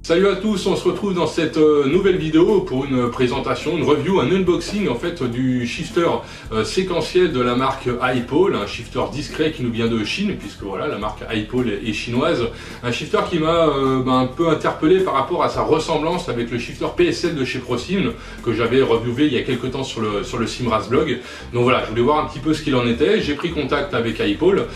Salut à tous, on se retrouve dans cette nouvelle vidéo pour une présentation, une review, un unboxing en fait du shifter séquentiel de la marque iPole, un shifter discret qui nous vient de Chine puisque voilà la marque iPole est chinoise, un shifter qui m'a un peu interpellé par rapport à sa ressemblance avec le shifter PSL de chez ProSim que j'avais reviewé il y a quelques temps sur le Simraz blog. Donc voilà, je voulais voir un petit peu ce qu'il en était, j'ai pris contact avec iPole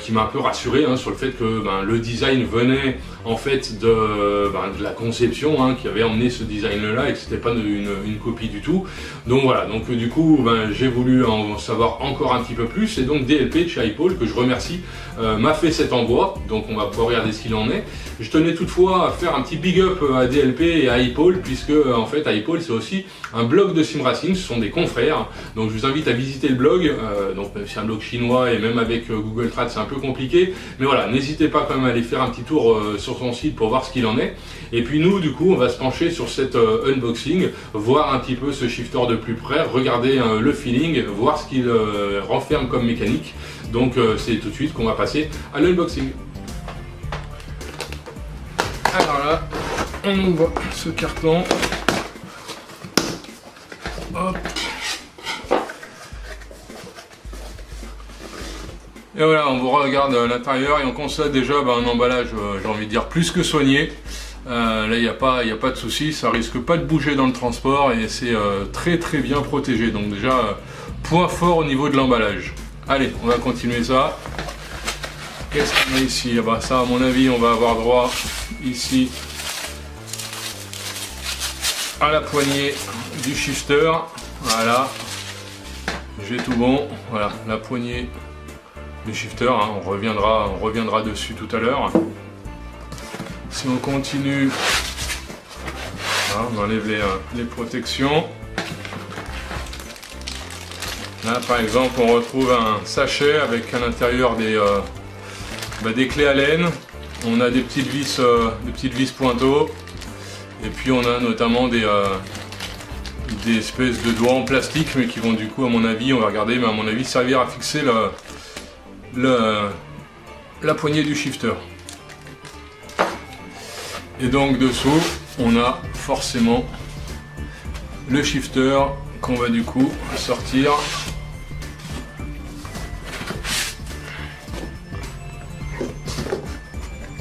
qui m'a un peu rassuré sur le fait que le design venait en fait de la conception qui avait emmené ce design là et que c'était pas une copie du tout. Donc voilà, donc du coup j'ai voulu en savoir encore un petit peu plus et donc DLP de chez iPole, que je remercie, m'a fait cet envoi, donc on va pouvoir regarder ce qu'il en est. Je tenais toutefois à faire un petit big up à DLP et à iPole puisque en fait iPole c'est aussi un blog de sim racing, ce sont des confrères, donc je vous invite à visiter le blog, donc c'est un blog chinois et même avec Google Trad c'est un peu compliqué, mais voilà, n'hésitez pas quand même à aller faire un petit tour sur son site pour voir ce qu'il en est. Et puis nous du coup on va se pencher sur cet unboxing, voir un petit peu ce shifter de plus près, regarder le feeling, voir ce qu'il renferme comme mécanique. Donc c'est tout de suite qu'on va passer à l'unboxing. Alors là, on ouvre ce carton. Hop. Et voilà, on vous regarde l'intérieur et on constate déjà un emballage, j'ai envie de dire, plus que soigné. Là, il n'y a pas de souci, ça risque pas de bouger dans le transport et c'est très bien protégé. Donc déjà, point fort au niveau de l'emballage. Allez, on va continuer ça. Qu'est-ce qu'on a ici? Ça, à mon avis, on va avoir droit ici à la poignée du shifter. Voilà, j'ai tout bon. Voilà, la poignée du shifter, on reviendra dessus tout à l'heure. Si on continue, on enlève les protections. Là par exemple on retrouve un sachet avec à l'intérieur des clés Allen. On a des petites vis pointeaux. Et puis on a notamment des espèces de doigts en plastique, mais qui vont du coup à mon avis, on va regarder, mais à mon avis servir à fixer la poignée du shifter. Et donc dessous on a forcément le shifter qu'on va du coup sortir.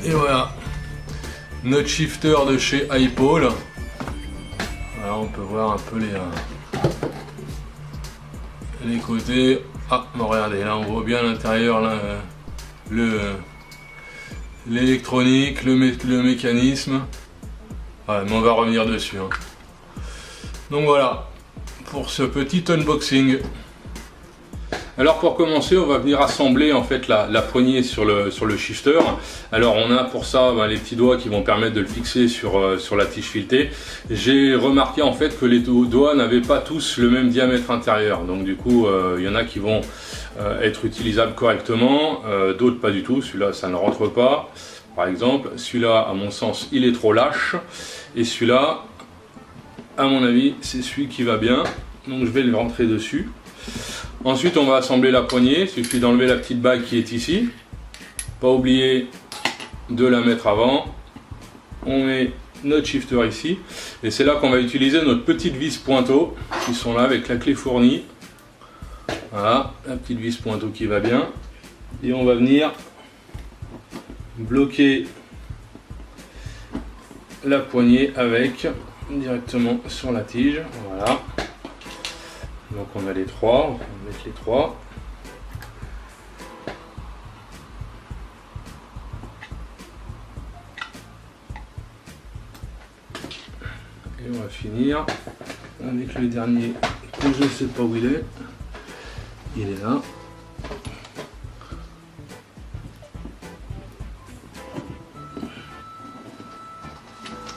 Et voilà notre shifter de chez iPole. Alors on peut voir un peu les côtés. Regardez, là on voit bien à l'intérieur l'électronique, le mécanisme. Mais on va revenir dessus. Donc voilà pour ce petit unboxing. Alors pour commencer, on va venir assembler en fait la poignée sur le shifter. Alors on a pour ça les petits doigts qui vont permettre de le fixer sur la tige filetée. J'ai remarqué en fait que les doigts n'avaient pas tous le même diamètre intérieur. Donc du coup, il y en a qui vont être utilisables correctement, d'autres pas du tout. Celui-là, ça ne rentre pas. Par exemple, celui-là, à mon sens, il est trop lâche. Et celui-là, à mon avis, c'est celui qui va bien. Donc je vais le rentrer dessus. Ensuite, on va assembler la poignée. Il suffit d'enlever la petite bague qui est ici. Pas oublier de la mettre avant. On met notre shifter ici. Et c'est là qu'on va utiliser notre petite vis pointeau qui sont là avec la clé fournie. Voilà, la petite vis pointeau qui va bien. Et on va venir bloquer la poignée avec directement sur la tige. Voilà. Donc on a les trois, on va mettre les trois. Et on va finir avec le dernier que je ne sais pas où il est. Il est là.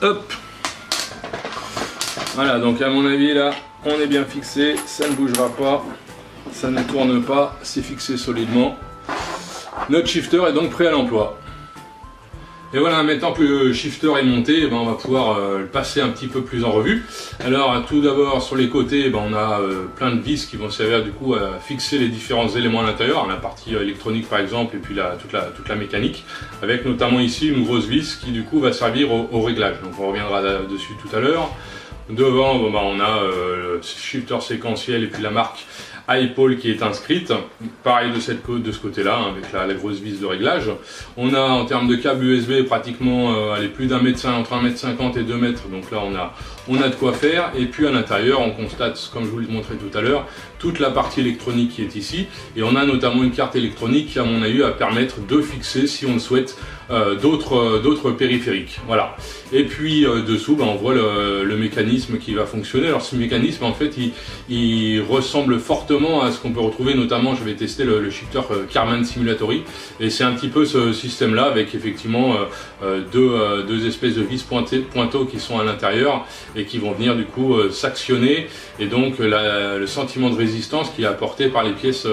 Hop. Voilà, donc à mon avis là, on est bien fixé, ça ne bougera pas, ça ne tourne pas, c'est fixé solidement. Notre shifter est donc prêt à l'emploi. Et voilà, maintenant que le shifter est monté, on va pouvoir le passer un petit peu plus en revue. Alors tout d'abord sur les côtés, on a plein de vis qui vont servir du coup à fixer les différents éléments à l'intérieur, la partie électronique par exemple, et puis toute la mécanique, avec notamment ici une grosse vis qui du coup va servir au réglage. Donc on reviendra dessus tout à l'heure. Devant, on a le shifter séquentiel et puis la marque iPole qui est inscrite, pareil de ce côté-là, avec la grosse vis de réglage. On a en termes de câble USB pratiquement plus d'un mètre, entre 1,50 m et 2 mètres, donc là on a de quoi faire. Et puis à l'intérieur, on constate, comme je vous le montrais tout à l'heure, toute la partie électronique qui est ici. Et on a notamment une carte électronique qui, à mon avis, va permettre de fixer, si on le souhaite, d'autres périphériques. Voilà. Et puis dessous, on voit le mécanisme qui va fonctionner. Alors ce mécanisme, en fait, il ressemble fortement à ce qu'on peut retrouver, notamment, je vais tester le shifter Karman Simulatory. Et c'est un petit peu ce système-là, avec effectivement deux espèces de vis pointeaux qui sont à l'intérieur et qui vont venir du coup s'actionner. Et donc le sentiment de résistance qui est apporté par les pièces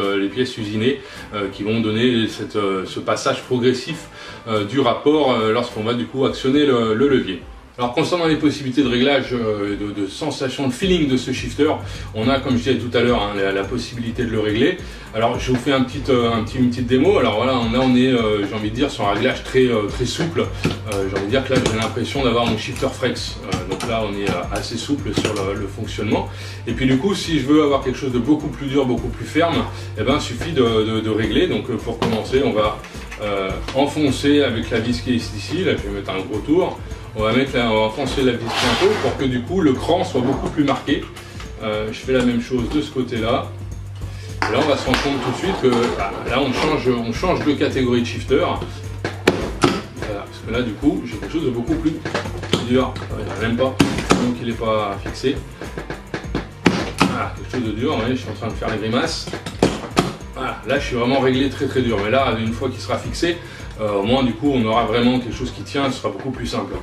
usinées qui vont donner ce passage progressif du rapport lorsqu'on va du coup actionner le levier. Alors concernant les possibilités de réglage, de sensation, de feeling de ce shifter, on a, comme je disais tout à l'heure, la possibilité de le régler. Alors je vous fais une petite démo. Alors voilà, on est, j'ai envie de dire, sur un réglage très souple. J'ai envie de dire que là j'ai l'impression d'avoir mon shifter flex. Donc là on est assez souple sur le fonctionnement. Et puis du coup, si je veux avoir quelque chose de beaucoup plus dur, beaucoup plus ferme, il suffit de régler. Donc pour commencer, on va enfoncer avec la vis qui est ici. Là je vais mettre un gros tour. On va enfoncer la vis pointeau pour que du coup le cran soit beaucoup plus marqué. Je fais la même chose de ce côté-là. Là on va se rendre compte tout de suite que là on change de catégorie de shifter. Voilà, parce que là du coup j'ai quelque chose de beaucoup plus dur. Il n'y a même pas, donc il n'est pas fixé. Voilà, quelque chose de dur, vous voyez, je suis en train de faire les grimaces. Voilà, là je suis vraiment réglé très dur, mais là une fois qu'il sera fixé, au moins du coup on aura vraiment quelque chose qui tient, ce sera beaucoup plus simple.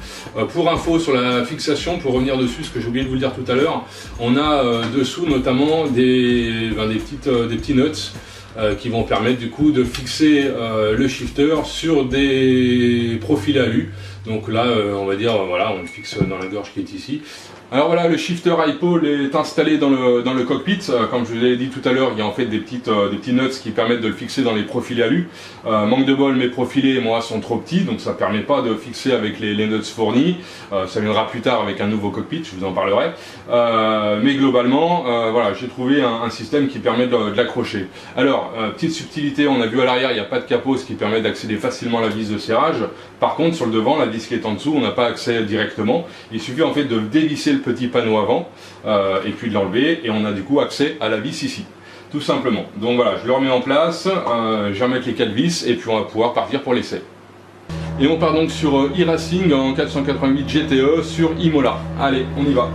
Pour info sur la fixation, pour revenir dessus, ce que j'ai oublié de vous le dire tout à l'heure, on a dessous notamment des petits nuts qui vont permettre du coup de fixer le shifter sur des profils alu. Donc là on va dire voilà, on le fixe dans la gorge qui est ici. Alors voilà, le shifter iPole est installé dans le cockpit. Comme je vous l'ai dit tout à l'heure, il y a en fait des petits nuts qui permettent de le fixer dans les profils alu. Manque de bol, mes profilés, moi, sont trop petits, donc ça ne permet pas de fixer avec les nuts fournis. Ça viendra plus tard avec un nouveau cockpit, je vous en parlerai. Mais globalement, voilà, j'ai trouvé un système qui permet de l'accrocher. Alors, petite subtilité, on a vu à l'arrière, il n'y a pas de capot, ce qui permet d'accéder facilement à la vis de serrage. Par contre, sur le devant, la vis qui est en dessous, on n'a pas accès directement. Il suffit en fait de dévisser le petit panneau avant et puis de l'enlever, et on a du coup accès à la vis ici, tout simplement. Donc voilà, je le remets en place, je vais remettre les 4 vis et puis on va pouvoir partir pour l'essai. Et on part donc sur e-Racing en 488 GTE sur Imola. Allez, on y va.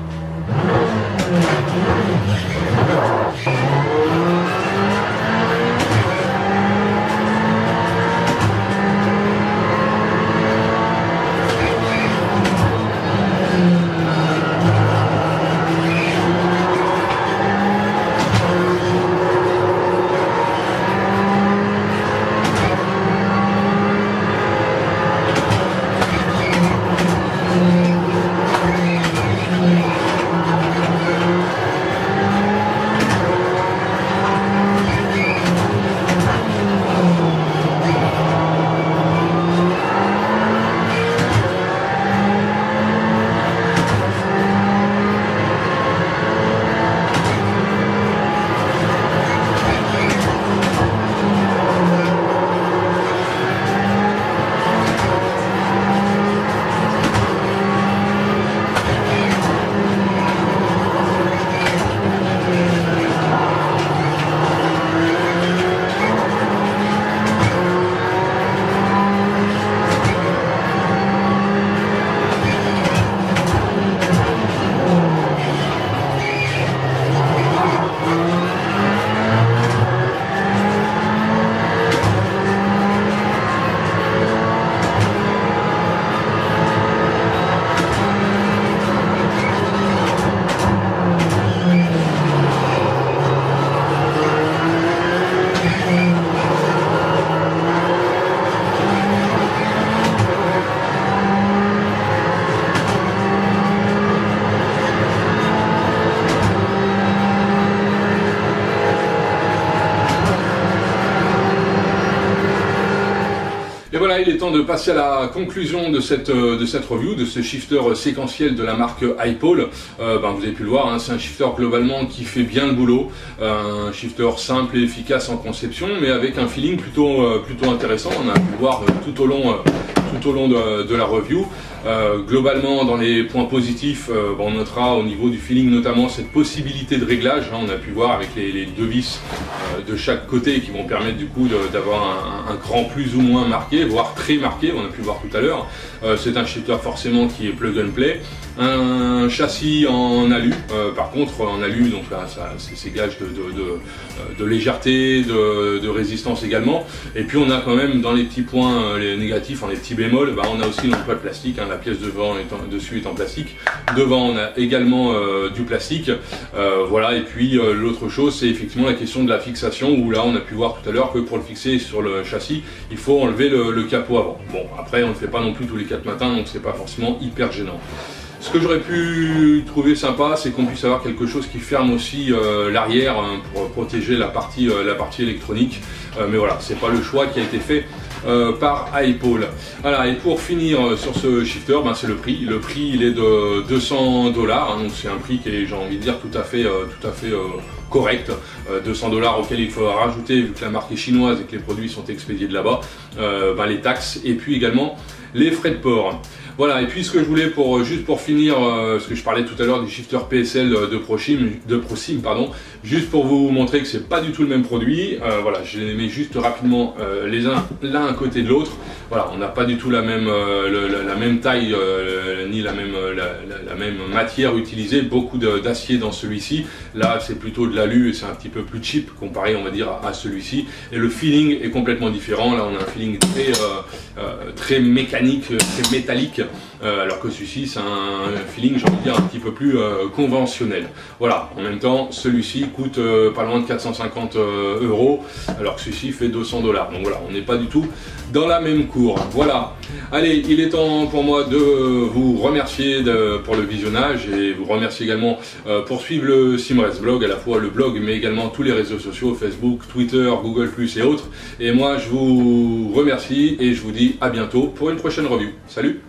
Voilà, il est temps de passer à la conclusion de cette review, de ce shifter séquentiel de la marque iPole. Vous avez pu le voir, hein, c'est un shifter globalement qui fait bien le boulot, un shifter simple et efficace en conception, mais avec un feeling plutôt intéressant. On a pu le voir tout au long de la review. Globalement, dans les points positifs, on notera au niveau du feeling notamment cette possibilité de réglage, hein. On a pu voir avec les deux vis de chaque côté qui vont permettre du coup d'avoir un cran plus ou moins marqué, voire très marqué, on a pu le voir tout à l'heure. C'est un shifter forcément qui est plug and play, un châssis en alu, par contre en alu, donc là c'est gage de légèreté, de résistance également. Et puis on a quand même dans les petits points les négatifs, les petits bémols, on a aussi l'emploi de plastique, hein, la pièce dessus est en plastique, devant on a également du plastique, voilà. Et puis l'autre chose, c'est effectivement la question de la fixation, où là on a pu voir tout à l'heure que pour le fixer sur le châssis, il faut enlever le capot avant. Bon, après on ne le fait pas non plus tous les 4 matins, donc c'est pas forcément hyper gênant. Ce que j'aurais pu trouver sympa, c'est qu'on puisse avoir quelque chose qui ferme aussi l'arrière, hein, pour protéger la partie électronique. Mais voilà, c'est pas le choix qui a été fait par iPole. Voilà, et pour finir sur ce shifter, c'est le prix. Le prix, il est de 200 $, hein, donc c'est un prix qui est, j'ai envie de dire, tout à fait correct. 200 $ auxquels il faut rajouter, vu que la marque est chinoise et que les produits sont expédiés de là-bas, les taxes et puis également les frais de port. Voilà, et puis ce que je voulais juste pour finir, parce que je parlais tout à l'heure du shifter PSL de ProSim, pardon, juste pour vous montrer que c'est pas du tout le même produit. Voilà, je les mets juste rapidement l'un à côté de l'autre. Voilà, on n'a pas du tout la même taille ni la même matière utilisée, beaucoup d'acier dans celui-ci. Là c'est plutôt de l'alu et c'est un petit peu plus cheap comparé, on va dire, à celui-ci. Et le feeling est complètement différent. Là on a un feeling très mécanique, très métallique. Alors que celui-ci c'est un feeling, j'ai envie de dire, un petit peu plus conventionnel. Voilà, en même temps celui-ci coûte pas loin de 450 €, alors que celui-ci fait 200 $. Donc voilà, on n'est pas du tout dans la même cour. Voilà, allez, il est temps pour moi de vous remercier pour le visionnage et vous remercier également pour suivre le Simrez blog, à la fois le blog mais également tous les réseaux sociaux, Facebook, Twitter, Google+, et autres. Et moi je vous remercie et je vous dis à bientôt pour une prochaine review. Salut!